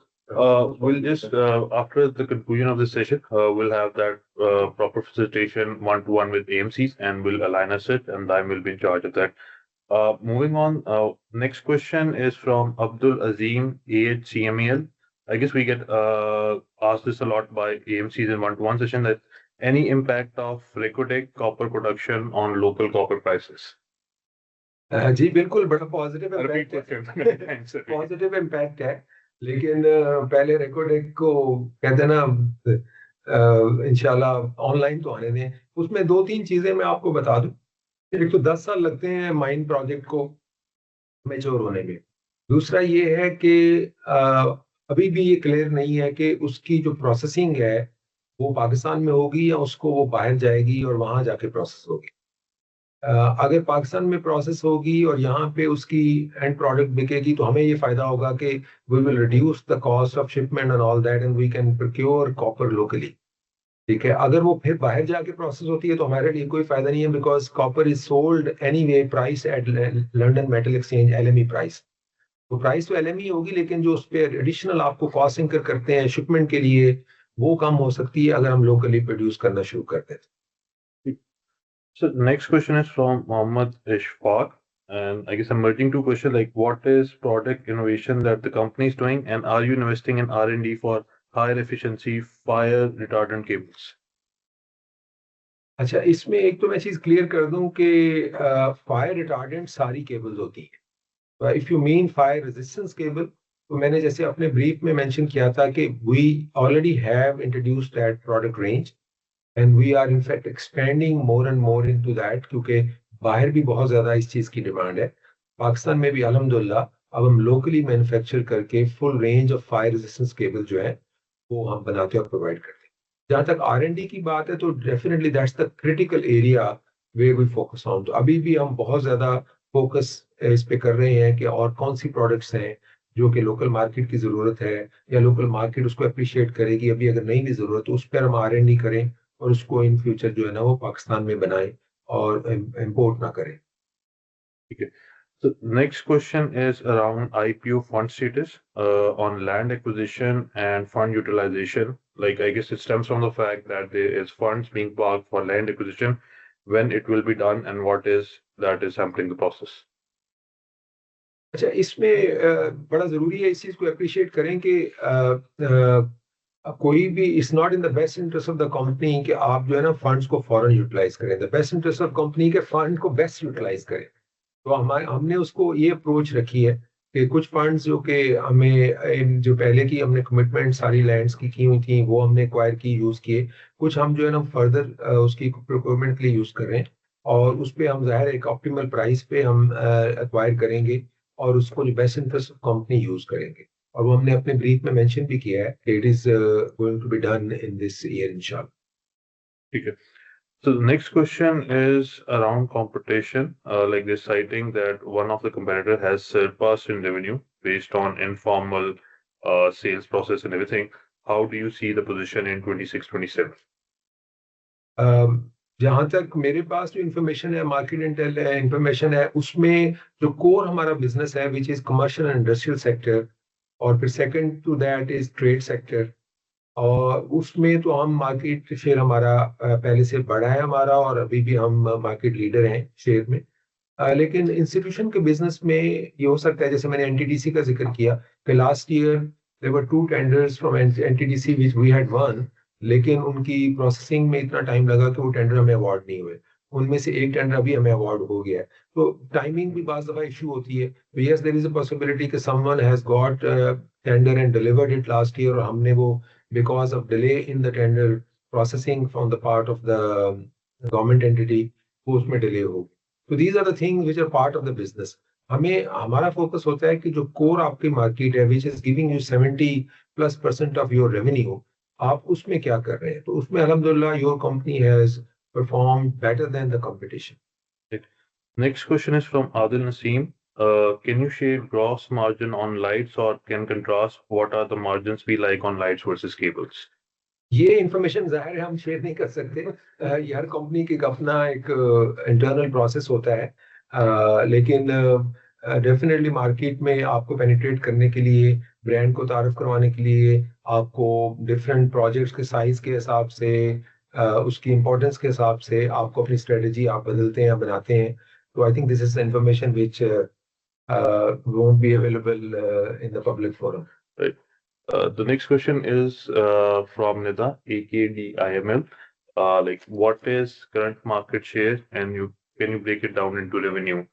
We'll just after the conclusion of this session, we'll have that proper facilitation one-to-one with AMCs, and we'll align us it, and I will be in charge of that. Moving on, next question is from Abdul Azim, AHCMEL. I guess we get asked this a lot by AMCs in one-to-one session, that any impact of Recodec copper production on local copper prices? जी बिल्कुल, बड़ा पॉजिटिव Repeat इम्पैक्ट question. है। Answer. पॉजिटिव इम्पैक्ट है, लेकिन पहले रेकोडेक को कहते हैं ना, इंशाल्लाह ऑनलाइन तो आने दें। उसमें दो तीन चीजें मैं आपको बता दूं। एक तो 10 साल लगते हैं माइन प्रोजेक्ट को मेच्योर होने में। दूसरा ये है कि अभी भी ये क्लियर नहीं है कि उसकी जो प्रोसेसिंग है वो पाकिस्तान में होगी या उसको वो बाहर जाएगी और वहां जाके प्रोसेस होगी। अगर पाकिस्तान में प्रोसेस होगी और यहाँ पे उसकी एंड प्रोडक्ट बिकेगी तो हमें ये फायदा होगा कि we will reduce the cost of shipment and all that, and we can procure copper locally. ठीक है, अगर वो फिर बाहर जाके प्रोसेस होती है तो हमारे लिए कोई फायदा नहीं है, because copper is sold anyway price at London Metal Exchange LME प्राइस। तो प्राइस तो LME होगी, लेकिन जो उस पर एडिशनल आपको कॉस्ट इंकर करते हैं शिपमेंट के लिए वो कम हो सकती है अगर हम लोकली प्रोड्यूस करना शुरू कर दें। So the next question is from Mohammad Ishfaq, and I guess I'm merging two questions, like what is product innovation that the company is doing, and are you investing in R&D for higher efficiency fire retardant cables? अच्छा, इसमें एक तो मैं चीज क्लियर कर दूं कि फायर रिटार्डेंट सारी केबल्स होती है। If you mean fire resistance cable, तो मैंने जैसे अपने ब्रीफ में मेंशन किया था कि we already have introduced that product range. And we are in fact expanding more and more into that, क्योंकि बाहर भी बहुत ज्यादा इस चीज की डिमांड है। पाकिस्तान में भी अल्हम्दुलिल्लाह अब हम लोकली मैन्युफैक्चर करके full range of fire resistance cable जो है वो हम बनाते हैं और प्रोवाइड करते हैं। जहाँ तक R&D की बात है तो definitely that's the critical area way we focus on. तो अभी भी हम बहुत ज्यादा फोकस इस पे कर रहे हैं कि और कौन सी प्रोडक्ट्स हैं जो कि लोकल मार्केट की जरूरत है या लोकल मार्केट उसको अप्रिशिएट करेगी। अभी अगर नहीं भी जरूरत तो उस पर हम R&D करें और उसको इन फ्यूचर जो है ना वो पाकिस्तान में बनाएं और इम्पोर्ट ना करें। ठीक है। So next question is around IPO fund status on land acquisition and fund utilization. Like I guess it stems from the fact that there is funds being parked for land acquisition, when it will be done, and what is that is hampering the process. अच्छा, इसमें बड़ा जरूरी है इस चीज को अप्रिशिएट करें कि कोई भी it's not in the best interest of the company कि आप जो है ना फंड्स को फॉरन यूटिलाइज करें। The best interest of company के फंड को बेस्ट यूटिलाइज करें। तो हमारे हमने उसको ये अप्रोच रखी है कि कुछ फंड्स जो कि हमें जो पहले की हमने कमिटमेंट सारी लैंड्स की हुई थी वो हमने एक्वायर की यूज किए। कुछ हम जो है ना फर्दर उसकी प्रोक्योरमेंट के लिए यूज कर रहे हैं और उस पे हम जाहिर एक ऑप्टिमल प्राइस पे हम एक्वायर करेंगे और उसको जो best interest of company use करेंगे। और वो हमने अपने ब्रीफ में मेंशन भी किया है कि it is going to be done in this year इंशाल्लाह। ठीक है। So the next question is around competition. Like they're citing that one of the competitor has surpassed in revenue based on informal sales process and everything. How do you see the position in 26-27? जहां तक मेरे पास जो इन्फॉर्मेशन है, मार्केट इंटेल इंफॉर्मेशन है, उसमें जो कोर हमारा बिजनेस है which is commercial and industrial sector, और फिर second to that is trade sector. और उसमें तो हम मार्केट शेयर हमारा पहले से बढ़ा है हमारा और अभी भी हम मार्केट लीडर हैं शेयर में। लेकिन इंस्टीट्यूशन के बिजनेस में ये हो सकता है, जैसे मैंने एनटीडीसी का जिक्र किया कि last year there were 2 tenders from NTDC which we had won, लेकिन उनकी प्रोसेसिंग में इतना टाइम लगा कि वो टेंडर हमें अवार्ड नहीं हुए। उनमें से एक टेंडर अभी हमें अवार्ड हो गया है। तो टाइमिंग भी बाज दफा इशू होती है। तो yes, there is a possibility कि someone has got tender and delivered it last year और हमने वो because of delay in the tender processing from the part of the government entity वो उसमें डिले हो। तो these are the things which are part of the business. हमें हमारा फोकस होता है कि जो कोर आपकी मार्केट है which is giving you 70+% of your revenue, आप उसमें क्या कर रहे हैं। तो उसमें अल्हम्दुलिल्लाह your company has perform better than the competition. Next question is from Adil Naseem. Can you share gross margin on lights or can contrast what are the margins we like on lights versus cables? ये इंफॉर्मेशन जाहिर है हम शेयर नहीं कर सकते। ये हर कंपनी की अपना एक इंटरनल प्रोसेस होता है। लेकिन डेफिनेटली मार्केट में आपको पेनिट्रेट करने के लिए, ब्रांड को तारुफ करवाने के लिए, आपको डिफरेंट प्रोजेक्ट्स के साइज के हिसाब से, उसकी इंपॉर्टेंस के हिसाब से आपको अपनी स्ट्रेटजी आप बदलते हैं या बनाते हैं। तो I think this is information which won't be available in the public forum. Right. The next question is from Nida, AKDIML. Like, what is current market share, and can you break it down into revenue?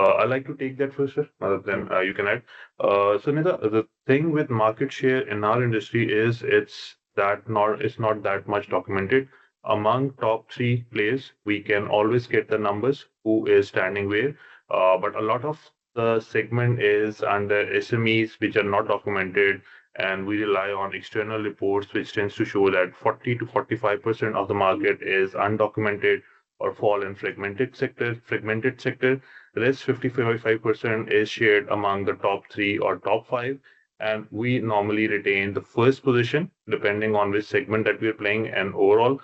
I like to take that first, sir. Then you can add. So Nida, the thing with market share in our industry is it's not that much documented. Among top 3 players, we can always get the numbers who is standing where, but a lot of the segment is under SMEs which are not documented, and we rely on external reports which tends to show that 40 to 45% of the market is undocumented or fall in fragmented sector. The rest 55% is shared among the top 3 or top 5, and we normally retain the first position depending on which segment that we are playing, and overall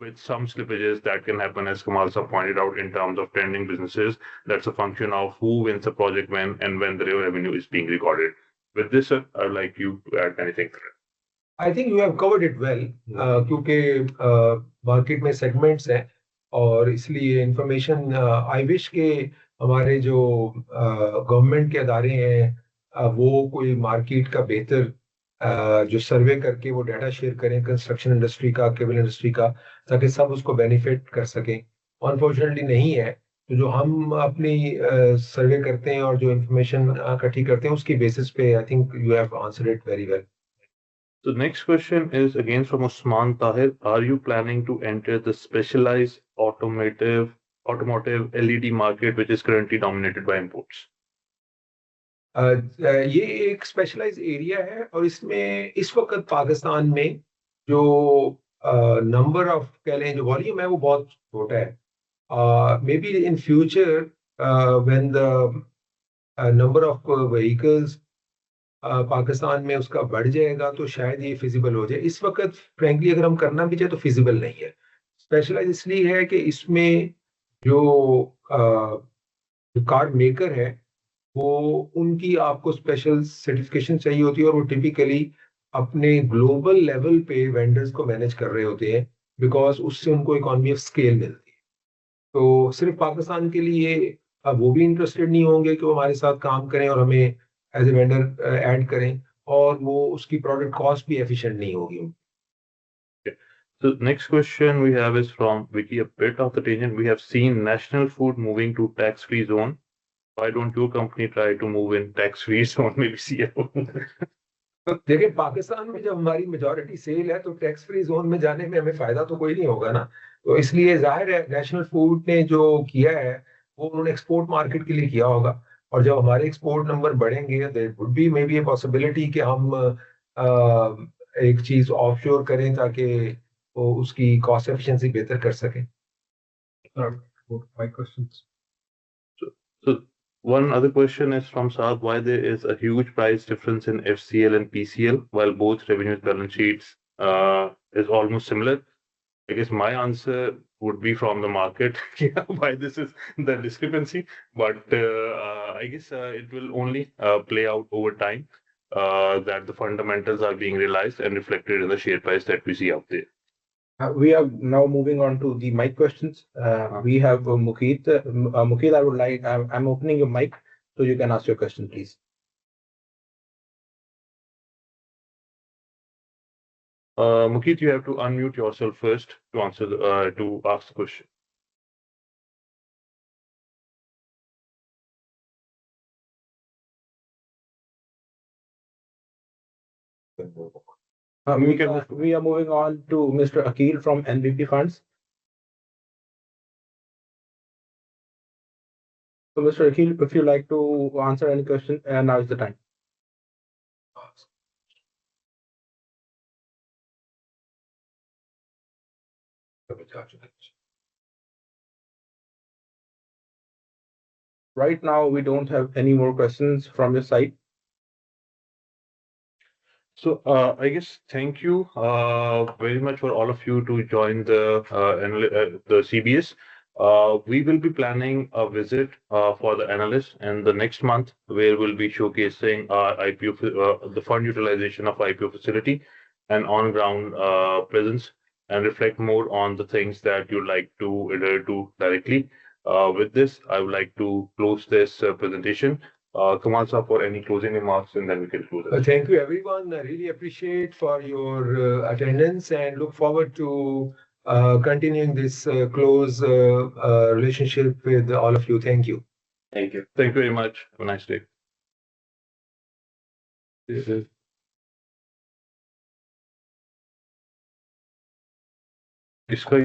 with some slippages that can happen, as Kamal sir pointed out, in terms of trending businesses. That's a function of who wins the project when and when the revenue is being recorded. With this, sir, I'd like you to add anything to it. I think you have covered it well, क्योंकि मार्केट में सेगमेंट्स हैं और इसलिए इंफॉर्मेशन आई विश के हमारे जो गवर्नमेंट के अदारे हैं वो कोई मार्केट का बेहतर जो सर्वे करके वो डाटा शेयर करें कंस्ट्रक्शन इंडस्ट्री का, केबल इंडस्ट्री का, ताकि सब उसको बेनिफिट कर सकें। अनफॉर्चुनेटली नहीं है। तो जो हम अपनी सर्वे करते हैं और जो इंफॉर्मेशन इकट्ठी करते हैं उसकी बेसिस पे I think you have answered it very well. The next question is again from Usman Tahir. Are you planning to enter the specialized automotive LED market, which is currently dominated by imports? ये एक स्पेशलाइज एरिया है और इसमें इस वक्त पाकिस्तान में जो नंबर ऑफ कह लें जो वॉल्यूम है वो बहुत छोटा है. May be in future when the number of vehicles Pakistan में उसका बढ़ जाएगा तो शायद ये फिजिबल हो जाए. इस वक्त फ्रेंकली अगर हम करना भी चाहे तो फिजिबल नहीं है. स्पेशलाइज इसलिए है कि इसमें जो कार मेकर है वो उनकी आपको स्पेशल सर्टिफिकेशन चाहिए होती है और वो टिपिकली अपने ग्लोबल लेवल पे वेंडर्स को मैनेज कर रहे होते हैं बिकॉज उससे उनको इकोनॉमी ऑफ स्केल मिलती है. तो सिर्फ पाकिस्तान के लिए अब वो भी इंटरेस्टेड नहीं होंगे कि वो हमारे साथ काम करें और हमें एज ए वेंडर ऐड करें और वो उसकी प्रोडक्ट कॉस्ट भी एफिशिएंट नहीं होगी. So next question we have is from Vicky, a bit of the tangent. We have seen national food moving to tax-free zone. Why don't your company try to move in tax-free zone? Maybe CFO. देखिए पाकिस्तान में जब हमारी मेजॉरिटी सेल है तो टैक्स फ्री जोन में जाने में हमें फायदा तो कोई नहीं होगा ना. तो इसलिए जाहिर है नेशनल फूड ने जो किया है वो उन्होंने एक्सपोर्ट मार्केट के लिए किया होगा और जब हमारे एक्सपोर्ट नंबर बढ़ेंगे there would be maybe a possibility कि हम एक चीज ऑफशोर करें ताकि वो उसकी कॉस्ट एफिशिएंसी बेहतर कर सकें. My questions. So one other question is from Saad, why there is a huge price difference in FCL and PCL while both revenues balance sheets is almost similar? I guess my answer would be from the market, yeah, why this is the discrepancy. But I guess it will only play out over time that the fundamentals are being realized and reflected in the share price that we see out there. We are now moving on to the mic questions. We have Mukeet. Mukeet, I'm opening your mic so you can ask your question, please. Mukeet, you have to unmute yourself first to answer to ask the question. We are moving on to Mr. Akil from NBP Funds. So, Mr. Akil, if you like to answer any question, now is the time. Right now, we don't have any more questions from your side. So I guess thank you very much for all of you to join the CBS. We will be planning a visit for the analysts in the next month, where we'll be showcasing our IPO, the fund utilization of IPO facility and on-ground presence, and reflect more on the things that you'd like to adhere to directly. With this, I would like to close this presentation. Kamal sir, for any closing remarks, and then we can close it. Thank you, everyone. I really appreciate for your attendance and look forward to continuing this close relationship with all of you. Thank you. Thank you. Thank you very much. Have a nice day. इसका